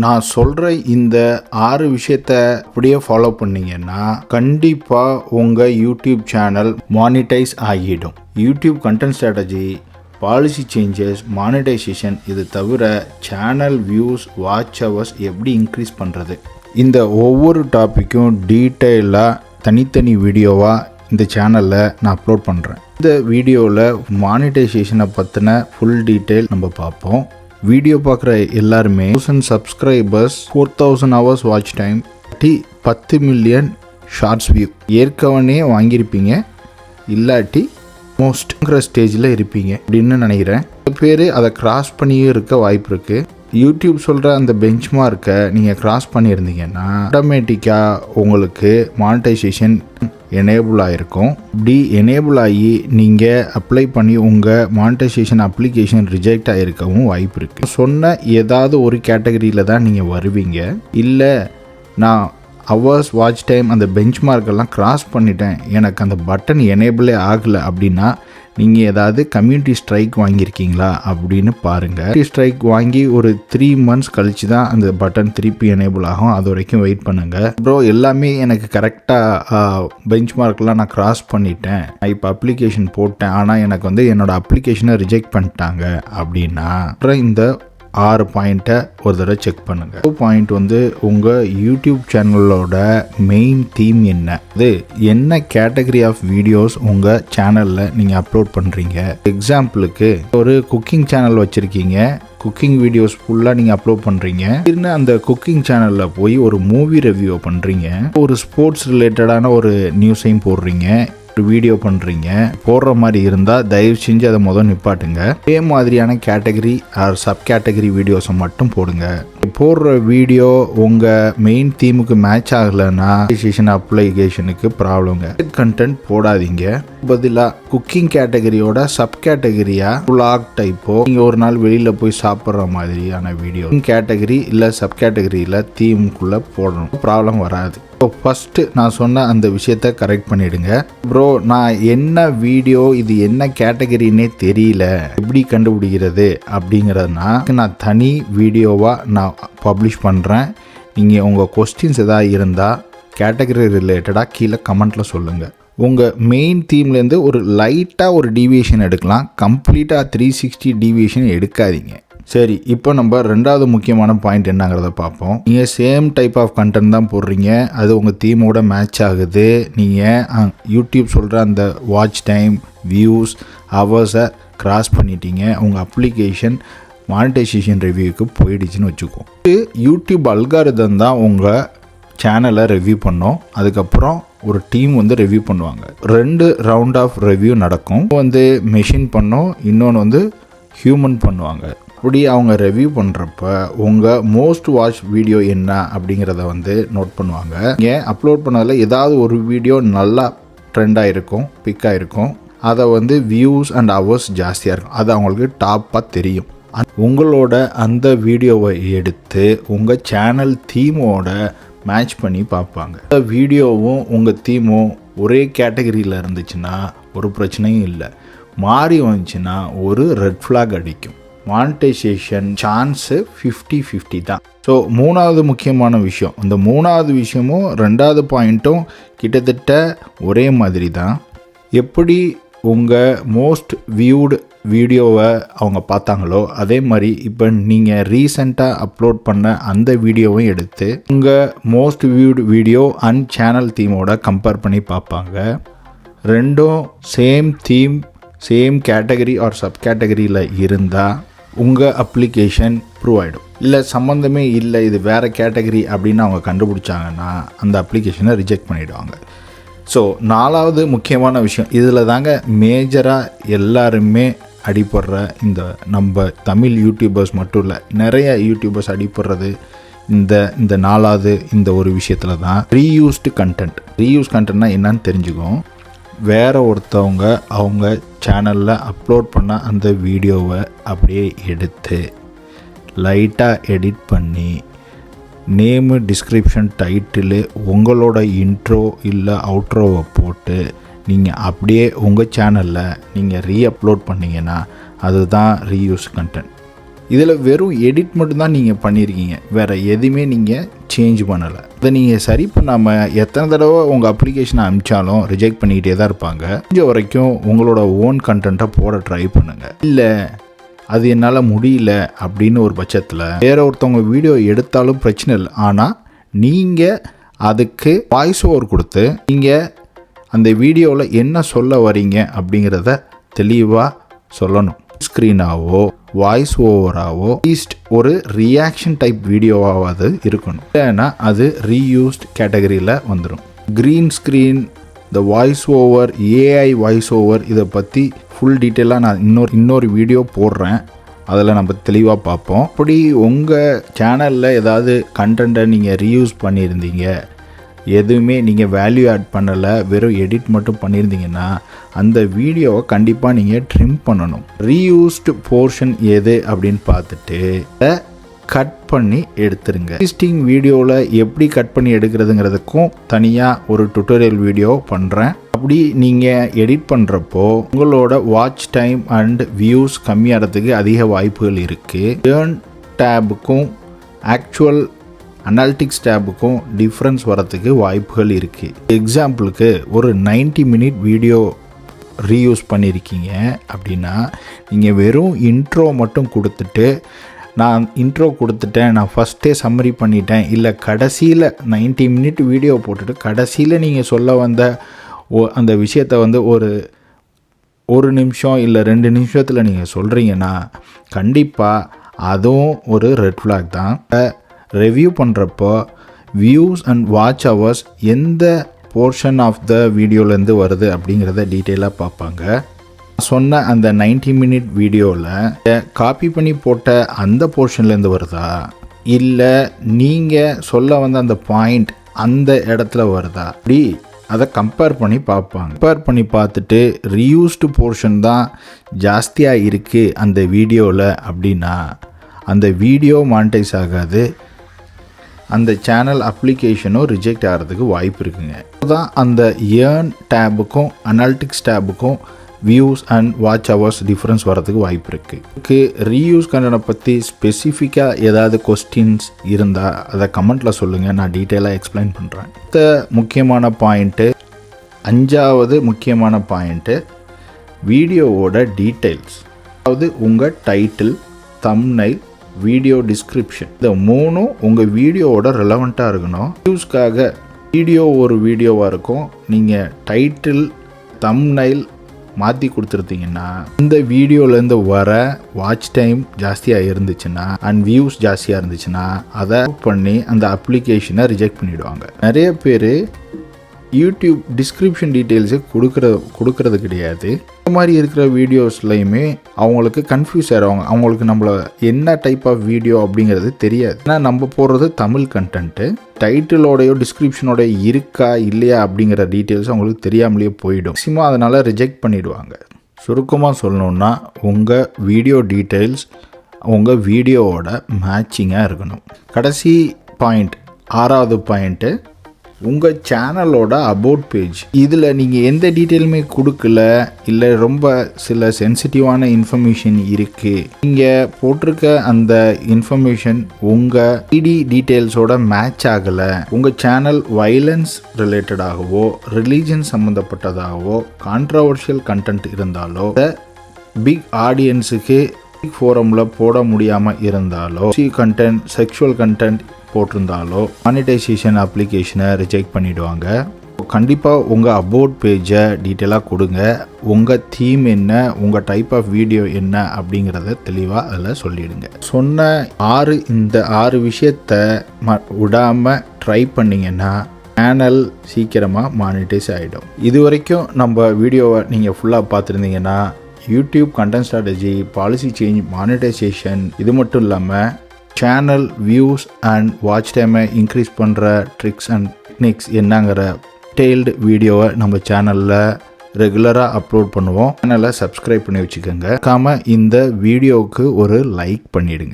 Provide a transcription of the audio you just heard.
நான் சொல்கிற இந்த 6 விஷயத்தை அப்படியே ஃபாலோ பண்ணிங்கன்னா கண்டிப்பாக உங்கள் யூடியூப் சேனல் மானிட்டைஸ் ஆகிடும். YouTube content strategy, policy changes, monetisation, இது தவிர சேனல் வியூஸ், வாட்ச் ஹவர்ஸ் எப்படி இன்க்ரீஸ் பண்ணுறது, இந்த ஒவ்வொரு டாப்பிக்கும் டீட்டெயிலாக தனித்தனி வீடியோவாக இந்த சேனலில் நான் அப்லோட் பண்ணுறேன். இந்த வீடியோவில் மானிட்டைசேஷனை பற்றின ஃபுல் டீட்டெயில் நம்ம பார்ப்போம். வீடியோ பார்க்குற எல்லாருமே 1000 subscribers, 4000 hours watch time, 10 million shorts view ஏற்கனவே வாங்கியிருப்பீங்க, இல்லாட்டி மோஸ்ட்ங்கிற ஸ்டேஜில் இருப்பீங்க அப்படின்னு நினைக்கிறேன். பேர் அதை கிராஸ் பண்ணியும் இருக்க வாய்ப்பு இருக்குது. யூடியூப் சொல்கிற அந்த பெஞ்ச் மார்க்கை நீங்கள் கிராஸ் பண்ணியிருந்தீங்கன்னா ஆட்டோமேட்டிக்காக உங்களுக்கு மானிட்டைசேஷன் எனேபிள் ஆகிருக்கும். இப்படி எனேபிள் ஆகி நீங்கள் அப்ளை பண்ணி உங்கள் மானிட்டைசேஷன் அப்ளிகேஷன் ரிஜெக்ட் ஆகிருக்கவும் வாய்ப்பு இருக்குது. சொன்ன ஏதாவது ஒரு கேட்டகரியில் தான் நீங்கள் வருவீங்க. இல்லை நான் ஹவர்ஸ் வாட்ச் டைம் அந்த பெஞ்ச் மார்க்கெல்லாம் கிராஸ் பண்ணிட்டேன், எனக்கு அந்த பட்டன் எனேபிளே ஆகலை அப்படின்னா நீங்கள் ஏதாவது கம்யூனிட்டி ஸ்ட்ரைக் வாங்கியிருக்கீங்களா அப்படின்னு பாருங்கள். கம்யூனிட்டி ஸ்ட்ரைக் வாங்கி ஒரு 3 months கழித்து தான் அந்த பட்டன் திருப்பி எனேபிள் ஆகும். அது வரைக்கும் வெயிட் பண்ணுங்கள். ப்ரோ எல்லாமே எனக்கு கரெக்டாக பெஞ்ச் மார்க்கெலாம் நான் கிராஸ் பண்ணிட்டேன், நான் இப்போ அப்ளிகேஷன் போட்டேன், ஆனால் எனக்கு என்னோடய அப்ளிகேஷனை ரிஜெக்ட் பண்ணிட்டாங்க அப்படின்னா இந்த 6 பாயிண்ட்டை ஒரு தடவை செக் பண்ணுங்கள். பாயிண்ட் உங்கள் யூடியூப் சேனலோட மெயின் தீம் என்ன, அது என்ன கேட்டகரி ஆஃப் வீடியோஸ் உங்கள் சேனலில் நீங்கள் அப்லோட் பண்ணுறீங்க. எக்ஸாம்பிளுக்கு ஒரு குக்கிங் சேனல் வச்சுருக்கீங்க, குக்கிங் வீடியோஸ் ஃபுல்லாக நீங்கள் அப்லோட் பண்ணுறீங்க. அந்த குக்கிங் சேனலில் போய் ஒரு மூவி ரிவ்யூ பண்ணுறீங்க, ஒரு ஸ்போர்ட்ஸ் ரிலேட்டடான ஒரு நியூஸையும் போடுறீங்க, ஒரு வீடியோ பண்ணுறீங்க. போடுற மாதிரி இருந்தால் தயவு செஞ்சு அதை நிப்பாட்டுங்க. இதே மாதிரியான கேட்டகரி ஆர் சப் கேட்டகரி வீடியோஸை மட்டும் போடுங்க. போடுற வீடியோ உங்கள் மெயின் தீமுக்கு மேட்ச் ஆகலைன்னா அப்ளிகேஷனுக்கு ப்ராப்ளங்க. கண்டென்ட் போடாதீங்க. பதிலாக குக்கிங் கேட்டகரியோட சப் கேட்டகரியாக vlog டைப்போ, நீங்கள் ஒரு நாள் வெளியில் போய் சாப்பிட்ற மாதிரியான வீடியோ கேட்டகரி இல்லை சப் கேட்டகரியில் தீமுக்குள்ளே போடணும். ப்ராப்ளம் வராது. ஸோ ஃபஸ்ட்டு நான் சொன்ன அந்த விஷயத்தை கரெக்ட் பண்ணிவிடுங்க. ப்ரோ நான் என்ன வீடியோ, இது என்ன கேட்டகரின்னே தெரியல, எப்படி கண்டுபிடிக்கிறது அப்படிங்கிறதுனா நான் தனி வீடியோவாக நான் பப்ளிஷ் பண்ணுறேன். நீங்கள் உங்கள் கொஸ்டின்ஸ் எதாவது இருந்தால் கேட்டகரி ரிலேட்டடாக கீழே கமெண்ட்டில் சொல்லுங்கள். உங்கள் மெயின் தீம்லேருந்து ஒரு லைட்டாக ஒரு டீவியேஷன் எடுக்கலாம், கம்ப்ளீட்டாக 360 டீவியேஷன் எடுக்காதீங்க. சரி, இப்போ நம்ம 2வது முக்கியமான பாயிண்ட் என்னங்கிறத பார்ப்போம். நீங்கள் சேம் டைப் ஆஃப் கண்டென்ட் தான் போடுறீங்க, அது உங்கள் தீமோட மேட்ச் ஆகுது. நீங்கள் யூடியூப் சொல்கிற அந்த வாட்ச் டைம், வியூஸ், ஹவர்ஸை கிராஸ் பண்ணிட்டீங்க, உங்கள் அப்ளிகேஷன் மானிட்டைசேஷன் ரிவ்யூக்கு போயிடுச்சுன்னு வச்சுக்கோம். யூடியூப் அல்காரிதம் தான் உங்கள் சேனலை ரிவ்யூ பண்ணோம். அதுக்கப்புறம் ஒரு டீம் ரிவ்யூ பண்ணுவாங்க. 2 ரவுண்ட் ஆஃப் ரிவ்யூ நடக்கும். மெஷின் பண்ணோம், இன்னொன்று ஹியூமன் பண்ணுவாங்க. அப்படி அவங்க ரிவ்யூ பண்ணுறப்ப உங்கள் மோஸ்ட் வாட்ச் வீடியோ என்ன அப்படிங்கிறத நோட் பண்ணுவாங்க. நீங்கள் அப்லோட் பண்ணதில் ஏதாவது ஒரு வீடியோ நல்லா ட்ரெண்டாக இருக்கும், பிக்காக இருக்கும், அதை வியூஸ் அண்ட் ஹவர்ஸ் ஜாஸ்தியாக இருக்கும், அது அவங்களுக்கு டாப்பாக தெரியும். உங்களோட அந்த வீடியோவை எடுத்து உங்கள் சேனல் தீமோட மேட்ச் பண்ணி பார்ப்பாங்க. அந்த வீடியோவும் உங்கள் தீமும் ஒரே கேட்டகரியில் இருந்துச்சுன்னா ஒரு பிரச்சனையும் இல்லை. மாறி வந்துச்சுன்னா ஒரு ரெட் ஃப்ளாக் அடிக்கும். மானிட்டைசேஷன் சான்ஸு 50-50 தான். ஸோ 3வது முக்கியமான விஷயம், இந்த 3வது விஷயமும் 2வது பாயிண்ட்டும் கிட்டத்தட்ட ஒரே மாதிரி தான். எப்படி உங்கள் மோஸ்ட் வியூடு வீடியோவை அவங்க பார்த்தாங்களோ அதே மாதிரி இப்போ நீங்கள் ரீசெண்டாக அப்லோட் பண்ண அந்த வீடியோவும் எடுத்து உங்கள் most viewed video and channel தீமோட கம்பேர் பண்ணி பார்ப்பாங்க. ரெண்டும் same theme, same category or sub கேட்டகரியில் இருந்தால் உங்கள் அப்ளிகேஷன் ப்ரூவ் ஆகிடும். இல்லை சம்மந்தமே இல்லை, இது வேறு கேட்டகரி அப்படின்னு அவங்க கண்டுபிடிச்சாங்கன்னா அந்த அப்ளிகேஷனை ரிஜெக்ட் பண்ணிவிடுவாங்க. ஸோ 4வது முக்கியமான விஷயம், இதில் தாங்க மேஜராக எல்லாருமே அடிப்படுற, இந்த நம்ம தமிழ் யூடியூபர்ஸ் மட்டும் இல்லை, நிறைய யூடியூபர்ஸ் அடிப்படுறது இந்த 4வது இந்த ஒரு விஷயத்தில் தான். Reused content. ரீயூஸ் கண்டென்ட்னா என்னன்னு தெரிஞ்சுக்கும். வேறு ஒருத்தவங்க அவங்க சேனலில் அப்லோட் பண்ண அந்த வீடியோவை அப்படியே எடுத்து லைட்டாக எடிட் பண்ணி நேமு, டிஸ்கிரிப்ஷன், டைட்டிலு, உங்களோட இன்ட்ரோ இல்லை அவுட்ரோவை போட்டு நீங்கள் அப்படியே உங்கள் சேனலில் நீங்கள் அப்லோட் பண்ணிங்கன்னா அதுதான் ரீயூஸ் கண்டென்ட். இதில் வெறும் எடிட் மட்டும்தான் நீங்கள் பண்ணியிருக்கீங்க, வேறு எதுவுமே நீங்கள் சேஞ்ச் பண்ணலை. அதை நீங்கள் சரி பண்ணாமல் எத்தனை தடவை உங்கள் அப்ளிகேஷனை அனுப்பிச்சாலும் ரிஜெக்ட் பண்ணிக்கிட்டே தான் இருப்பாங்க. கொஞ்சம் வரைக்கும் உங்களோட ஓன் கண்டென்ட்டை போட ட்ரை பண்ணுங்கள். இல்லை அது என்னால் முடியல அப்படின்னு ஒரு பட்சத்தில் வேற ஒருத்தவங்க வீடியோ எடுத்தாலும் பிரச்சனை இல்லை, ஆனால் நீங்கள் அதுக்கு வாய்ஸ் ஓவர் கொடுத்து நீங்கள் அந்த வீடியோவில் என்ன சொல்ல வரீங்க அப்படிங்கிறத தெளிவாக சொல்லணும். ஸ்க்ரீனாவோ வாய்ஸ் ஓவராகவோ அட்லீஸ்ட் ஒரு ரியாக்ஷன் டைப் வீடியோவாவது இருக்கணும். ஏன்னா அது ரீயூஸ்ட் கேட்டகரியில் வந்துடும். க்ரீன் ஸ்க்ரீன், இந்த voice over, AI voice over, இதை பற்றி ஃபுல் டீட்டெயிலாக நான் இன்னொரு வீடியோ போடுறேன், அதில் நம்ம தெளிவாக பார்ப்போம். அப்படி உங்கள் சேனலில் ஏதாவது கண்டென்ட்டை நீங்கள் ரீயூஸ் பண்ணியிருந்தீங்க, எதுவுமே நீங்கள் வேல்யூ ஆட் பண்ணலை, வெறும் எடிட் மட்டும் பண்ணியிருந்தீங்கன்னா அந்த வீடியோவை கண்டிப்பாக நீங்கள் ட்ரிம் பண்ணணும். ரீயூஸ்டு போர்ஷன் எது அப்படின்னு பார்த்துட்டு கட் பண்ணி எடுத்துருங்க. எக்ஸிஸ்டிங் வீடியோவில் எப்படி கட் பண்ணி எடுக்கிறதுங்கிறதுக்கும் தனியாக ஒரு டுட்டோரியல் வீடியோ பண்ணுறேன். அப்படி நீங்கள் எடிட் பண்ணுறப்போ உங்களோட வாட்ச் டைம் அண்ட் வியூஸ் கம்மியாகிறதுக்கு அதிக வாய்ப்புகள் இருக்குது. ஏர்ன் டேபுக்கும் ஆக்சுவல் அனாலிட்டிக்ஸ் டேபுக்கும் டிஃப்ரென்ஸ் வரத்துக்கு வாய்ப்புகள் இருக்குது. எக்ஸாம்பிளுக்கு ஒரு 90 மினிட் வீடியோ ரீயூஸ் பண்ணியிருக்கீங்க அப்படின்னா நீங்கள் வெறும் இன்ட்ரோ மட்டும் கொடுத்துட்டு நான் இன்ட்ரோ கொடுத்துட்டேன், நான் ஃபஸ்ட்டே சம்மரி பண்ணிட்டேன், இல்லை கடைசியில் 90 மினிட் வீடியோ போட்டுட்டு கடைசியில் நீங்கள் சொல்ல வந்த அந்த விஷயத்தை வந்து ஒரு நிமிஷம் இல்லை 2 நிமிஷத்தில் நீங்கள் சொல்கிறீங்கன்னா கண்டிப்பாக அதுவும் ஒரு ரெட் ஃப்ளாக் தான். ரிவ்யூ பண்ணுறப்போ வியூஸ் அண்ட் வாட்ச் ஹவர்ஸ் எந்த போர்ஷன் ஆஃப் த வீடியோலேருந்து வருது அப்படிங்கிறத டீட்டெயிலாக பார்ப்பாங்க. சொன்ன அந்த 90 மினிட் வீடியோவில் காப்பி பண்ணி போட்ட அந்த போர்ஷன்லேருந்து வருதா, இல்லை நீங்கள் சொல்ல வந்த அந்த பாயிண்ட் அந்த இடத்துல வருதா, அப்படி அதை கம்பேர் பண்ணி பார்ப்பாங்க. கம்பேர் பண்ணி பார்த்துட்டு ரீயூஸ்டு போர்ஷன் தான் ஜாஸ்தியாக இருக்குது அந்த வீடியோவில் அப்படின்னா அந்த வீடியோ மானிட்டைஸ் ஆகாது, அந்த சேனல் அப்ளிகேஷனும் ரிஜெக்ட் ஆகிறதுக்கு வாய்ப்பு இருக்குங்க. அதுதான் அந்த ஏர்ன் டேபுக்கும் அனாலிட்டிக்ஸ் டேபுக்கும் views and watch hours difference வரதுக்கு வாய்ப்பு இருக்குது. ரீயூஸ் கண்டென்ட்டை பற்றி ஸ்பெசிஃபிக்காக ஏதாவது கொஸ்டின்ஸ் இருந்தால் அதை கமெண்ட்டில் சொல்லுங்கள், நான் டீட்டெயிலாக எக்ஸ்பிளைன் பண்ணுறேன். அடுத்த முக்கியமான பாயிண்ட்டு, 5வது முக்கியமான பாயிண்ட்டு, வீடியோவோட டீட்டெயில்ஸ். அதாவது உங்கள் டைட்டில், தம்ப்நெயில், வீடியோ டிஸ்கிரிப்ஷன், இந்த 3ம் உங்கள் வீடியோவோட ரெலவெண்ட்டாக இருக்கணும். வியூஸ்க்காக வீடியோ ஒரு வீடியோவாக இருக்கும், நீங்கள் டைட்டில் தம்ப்நெயில் மாற்றி கொடுத்துருத்தீங்கன்னா இந்த வீடியோலேருந்து வர வாட்ச் டைம் ஜாஸ்தியாக இருந்துச்சுன்னா அண்ட் வியூஸ் ஜாஸ்தியாக இருந்துச்சுன்னா அதை பண்ணி அந்த அப்ளிகேஷனை ரிஜெக்ட் பண்ணிவிடுவாங்க. நிறைய பேர் யூடியூப் டிஸ்கிரிப்ஷன் டீட்டெயில்ஸு கொடுக்கறது கிடையாது. இந்த மாதிரி இருக்கிற வீடியோஸ்லையுமே அவங்களுக்கு கன்ஃபியூஸ் ஆகிடுவாங்க. அவங்களுக்கு நம்மள என்ன டைப் ஆஃப் வீடியோ அப்படிங்கிறது தெரியாது. ஏன்னா நம்ம போடுறது தமிழ் கண்டென்ட்டு, டைட்டிலோடையோ டிஸ்கிரிப்ஷனோடைய இருக்கா இல்லையா அப்படிங்கிற டீட்டெயில்ஸ் அவங்களுக்கு தெரியாமலேயே போயிடும். மேக்ஸிமம் அதனால் ரிஜெக்ட் பண்ணிவிடுவாங்க. சுருக்கமாக சொல்லணுன்னா உங்கள் வீடியோ டீட்டெயில்ஸ் உங்கள் வீடியோவோட மேட்சிங்காக இருக்கணும். கடைசி பாயிண்ட், 6வது பாயிண்ட்டு, உங்கள் சேனலோட அபவுட் பேஜ். இதில் நீங்கள் எந்த டீட்டெயிலுமே கொடுக்கல, இல்லை ரொம்ப சில சென்சிட்டிவான இன்ஃபர்மேஷன் இருக்குது, நீங்கள் போட்டிருக்க அந்த இன்ஃபர்மேஷன் உங்கள் ஐடி டீட்டெயில்ஸோட மேட்ச் ஆகலை, உங்கள் சேனல் வைலன்ஸ் ரிலேட்டடாகவோ ரிலீஜன் சம்மந்தப்பட்டதாகவோ கான்ட்ரவர்ஷியல் கண்டென்ட் இருந்தாலோ, பிக் ஆடியன்ஸுக்கு பிக் ஃபோரமில் போட முடியாமல் இருந்தாலோ, கண்டென்ட் செக்ஷுவல் கண்டென்ட் போட்டிருந்தாலோ மானிட்டைசேஷன் அப்ளிகேஷனை ரிஜெக்ட் பண்ணிவிடுவாங்க. கண்டிப்பாக உங்கள் அபவுட் பேஜை டீட்டெயிலாக கொடுங்க. உங்கள் தீம் என்ன, உங்கள் டைப் ஆஃப் வீடியோ என்ன அப்படிங்கிறத தெளிவாக அதில் சொல்லிவிடுங்க. சொன்ன இந்த 6 விஷயத்தை விடாமல் ட்ரை பண்ணிங்கன்னா சேனல் சீக்கிரமாக மானிட்டைஸ் ஆகிடும். இது வரைக்கும் நம்ம வீடியோவை நீங்கள் ஃபுல்லாக பார்த்துருந்தீங்கன்னா YouTube content strategy, policy change, monetisation, இது மட்டும் இல்லாமல் சேனல் வியூஸ் அண்ட் வாட்ச் டைமை இன்க்ரீஸ் பண்ணுற ட்ரிக்ஸ் அண்ட் டெக்னிக்ஸ் என்னங்கிற டீட்டெயில்டு வீடியோவை நம்ம சேனலில் ரெகுலராக அப்லோட் பண்ணுவோம். சேனலை சப்ஸ்கிரைப் பண்ணி வச்சுக்கோங்க. மறக்காம இந்த வீடியோவுக்கு ஒரு லைக் பண்ணிவிடுங்க.